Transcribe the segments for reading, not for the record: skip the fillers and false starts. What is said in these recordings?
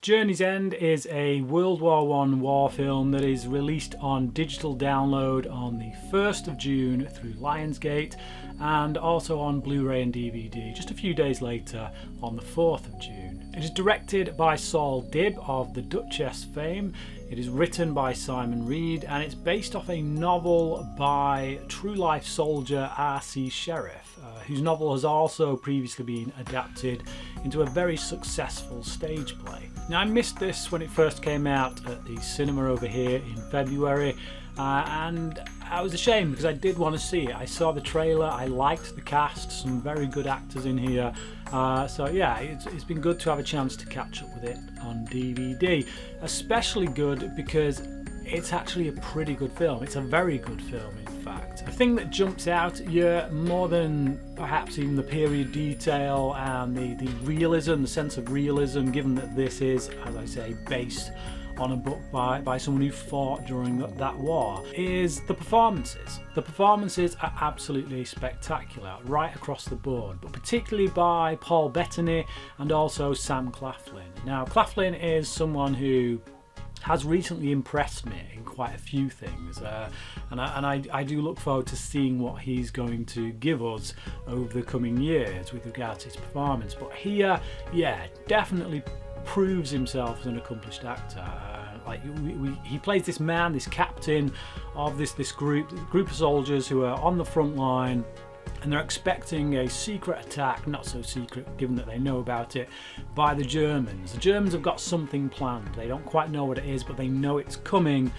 Journey's End is a World War I war film that is released on digital download on the 1st of June through Lionsgate, and also on Blu-ray and DVD just a few days later on the 4th of June. It is directed by Saul Dibb of the Duchess fame. It is written by Simon Reed, and it's based off a novel by true-life soldier R.C. Sherriff, whose novel has also previously been adapted into a very successful stage play. Now, I missed this when it first came out at the cinema over here in February, and I was ashamed because I did want to see it. I saw the trailer, I liked the cast, some very good actors in here. So yeah, it's been good to have a chance to catch up with it on DVD. Especially good because it's actually a pretty good film. It's a very good film, in fact. The thing that jumps out at you more than perhaps even the period detail and the realism, the sense of realism, given that this is, as I say, based on a book by someone who fought during that war, is the performances. The performances are absolutely spectacular right across the board, but particularly by Paul Bettany and also Sam Claflin. Now, Claflin is someone who has recently impressed me in quite a few things, and I do look forward to seeing what he's going to give us over the coming years with regard to his performance. But here, yeah, definitely proves himself as an accomplished actor. He plays this man, this captain of this group of soldiers who are on the front line, and they're expecting a secret attack, not so secret given that they know about it, by the Germans. The Germans have got something planned. They don't quite know what it is, but they know it's coming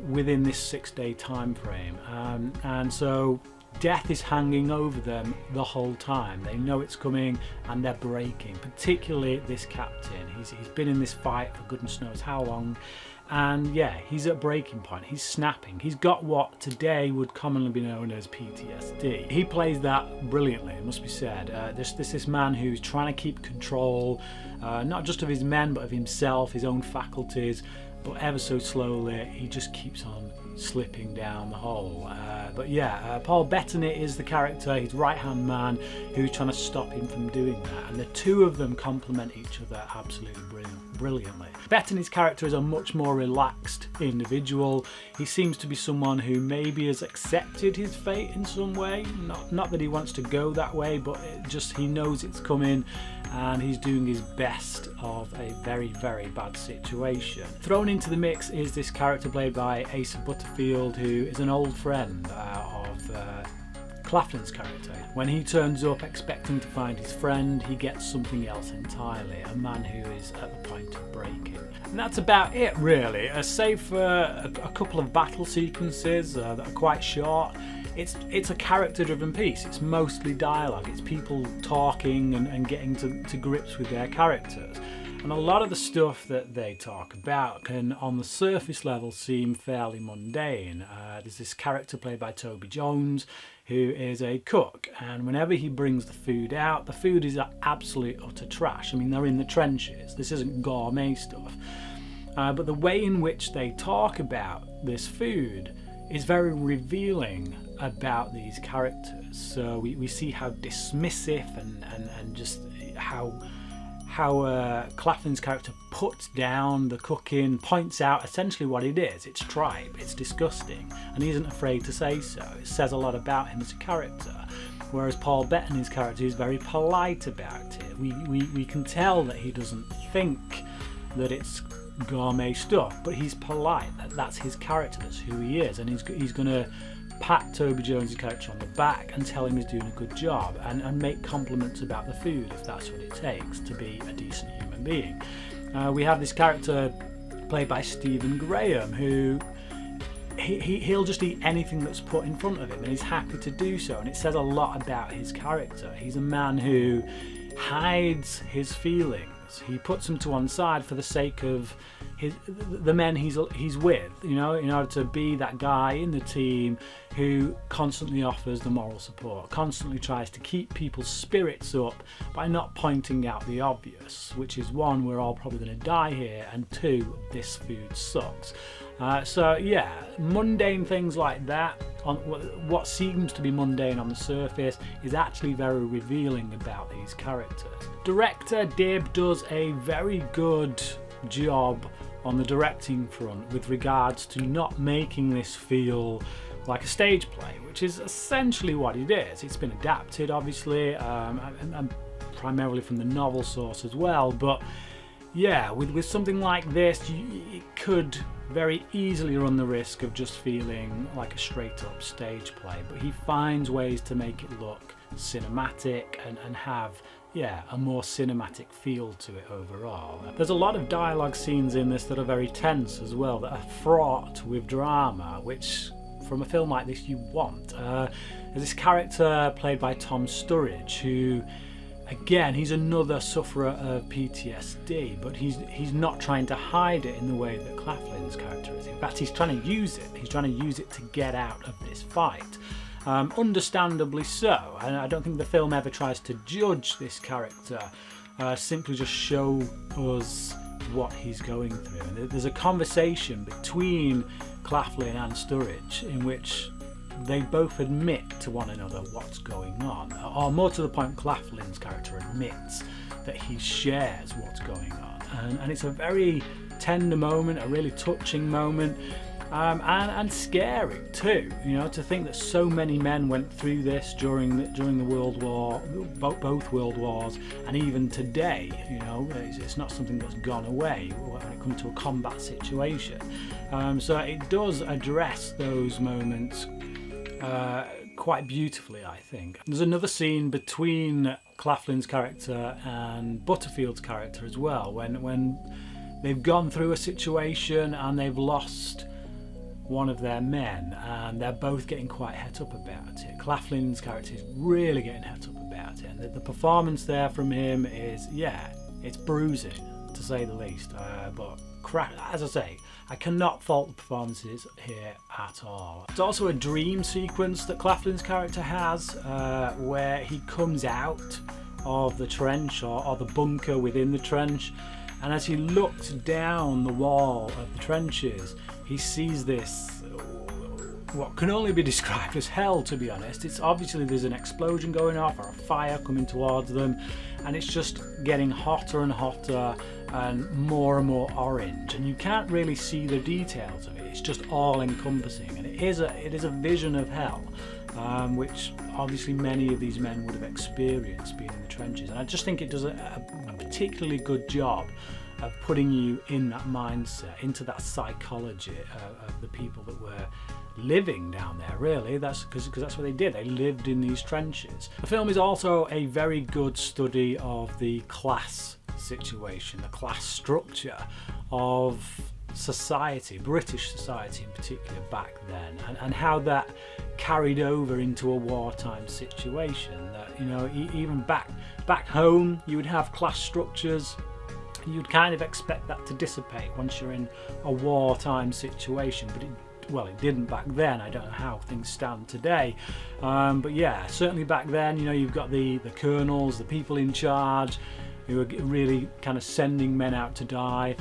within this 6-day time frame. And so death is hanging over them the whole time. They know it's coming and they're breaking, particularly this captain. He's been in this fight for goodness knows how long, and yeah, he's at breaking point. He's snapping. He's got what today would commonly be known as PTSD. He plays that brilliantly, it must be said. This man who's trying to keep control, not just of his men but of himself, his own faculties, but ever so slowly he just keeps on slipping down the hole. But yeah, Paul Bettany is the character, his right-hand man, who's trying to stop him from doing that, and the two of them complement each other absolutely brilliantly. Bettany's character is a much more relaxed individual. He seems to be someone who maybe has accepted his fate in some way, not that he wants to go that way, but he knows it's coming, and he's doing his best of a very, very bad situation. Thrown into the mix is this character played by Asa Butterfield, who is an old friend of Claflin's character. When he turns up expecting to find his friend, he gets something else entirely, a man who is at the point of breaking. And that's about it, really, save for a couple of battle sequences that are quite short. It's a character-driven piece. It's mostly dialogue. It's people talking and getting to grips with their characters. And a lot of the stuff that they talk about can, on the surface level, seem fairly mundane. There's this character played by Toby Jones, who is a cook, and whenever he brings the food out, the food is absolute utter trash. I mean, they're in the trenches. This isn't gourmet stuff. But the way in which they talk about this food is very revealing about these characters. So we see how dismissive and just how Claflin's character puts down the cooking, points out essentially what it is. It's tripe, it's disgusting, and he isn't afraid to say so. It says a lot about him as a character. Whereas Paul Bettany's character is very polite about it. We can tell that he doesn't think that it's gourmet stuff, but he's polite. That's his character, that's who he is, and he's going to pat Toby Jones' character on the back and tell him he's doing a good job, and make compliments about the food if that's what it takes to be a decent human being. We have this character played by Stephen Graham, who he'll just eat anything that's put in front of him, and he's happy to do so, and it says a lot about his character. He's a man who hides his feelings. He puts them to one side for the sake of the men he's with, in order to be that guy in the team who constantly offers the moral support, constantly tries to keep people's spirits up by not pointing out the obvious, which is one, we're all probably going to die here, and two, this food sucks. So yeah, mundane things like that, on what seems to be mundane on the surface, is actually very revealing about these characters. Director Dibb does a very good job on the directing front with regards to not making this feel like a stage play, which is essentially what it is. It's been adapted, obviously, and primarily from the novel source as well, but yeah, with something like this, it could very easily run the risk of just feeling like a straight up stage play, but he finds ways to make it look cinematic and have a more cinematic feel to it overall. There's a lot of dialogue scenes in this that are very tense as well, that are fraught with drama, which from a film like this you want. There's this character played by Tom Sturridge who, again, he's another sufferer of PTSD, but he's not trying to hide it in the way that Claflin's character is. In fact, he's trying to use it. He's trying to use it to get out of this fight. Understandably so, and I don't think the film ever tries to judge this character, simply just show us what he's going through. And there's a conversation between Claflin and Sturridge in which they both admit to one another what's going on, or more to the point, Claflin's character admits that he shares what's going on, and it's a very tender moment, a really touching moment, and scary too. You know, to think that so many men went through this during the World War, both World Wars, and even today. You know, it's not something that's gone away when it comes to a combat situation. So it does address those moments quite beautifully, I think. There's another scene between Claflin's character and Butterfield's character as well, when they've gone through a situation and they've lost one of their men, and they're both getting quite het up about it. Claflin's character is really getting het up about it, and the performance there from him is, it's bruising to say the least, but as I say, I cannot fault the performances here at all. It's also a dream sequence that Claflin's character has, where he comes out of the trench or the bunker within the trench, and as he looks down the wall of the trenches, he sees this, what can only be described as hell, to be honest. It's obviously there's an explosion going off or a fire coming towards them, and it's just getting hotter and hotter and more orange, and you can't really see the details of it. It's just all encompassing, and it is a vision of hell, which obviously many of these men would have experienced being in the trenches, and I just think it does a particularly good job of putting you in that mindset, into that psychology of the people that were living down there. Really, that's because that's what they did. They lived in these trenches. The film is also a very good study of the class situation, the class structure of society, British society in particular back then, and how that carried over into a wartime situation. That, you know, even back home you would have class structures. You'd kind of expect that to dissipate once you're in a wartime situation, but it didn't back then. I don't know how things stand today, but yeah, certainly back then, you know, you've got the colonels, the people in charge, who are really kind of sending men out to die.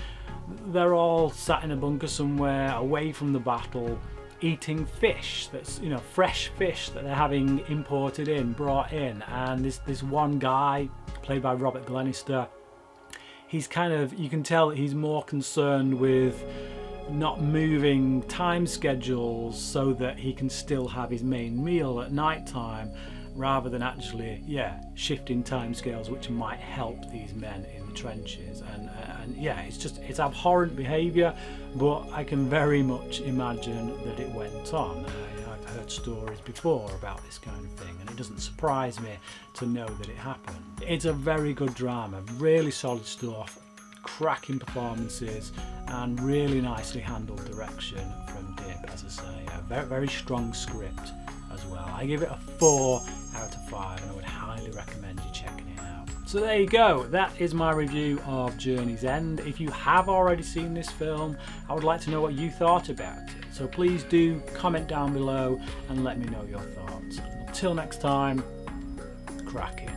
They're all sat in a bunker somewhere away from the battle, eating fish that's, you know, fresh fish that they're having brought in, and this one guy played by Robert Glenister, he's kind of, you can tell that he's more concerned with not moving time schedules so that he can still have his main meal at night time, rather than actually shifting time scales which might help these men in the trenches. And it's abhorrent behaviour, but I can very much imagine that it went on. I've heard stories before about this kind of thing, and it doesn't surprise me to know that it happened. It's a very good drama, really solid stuff, cracking performances, and really nicely handled direction from Dibb, as I say. A very, very strong script as well. I give it a 4 out of 5, and I would highly recommend you checking it out. So there you go, that is my review of Journey's End. If you have already seen this film, I would like to know what you thought about it. So please do comment down below and let me know your thoughts. Until next time, crack it.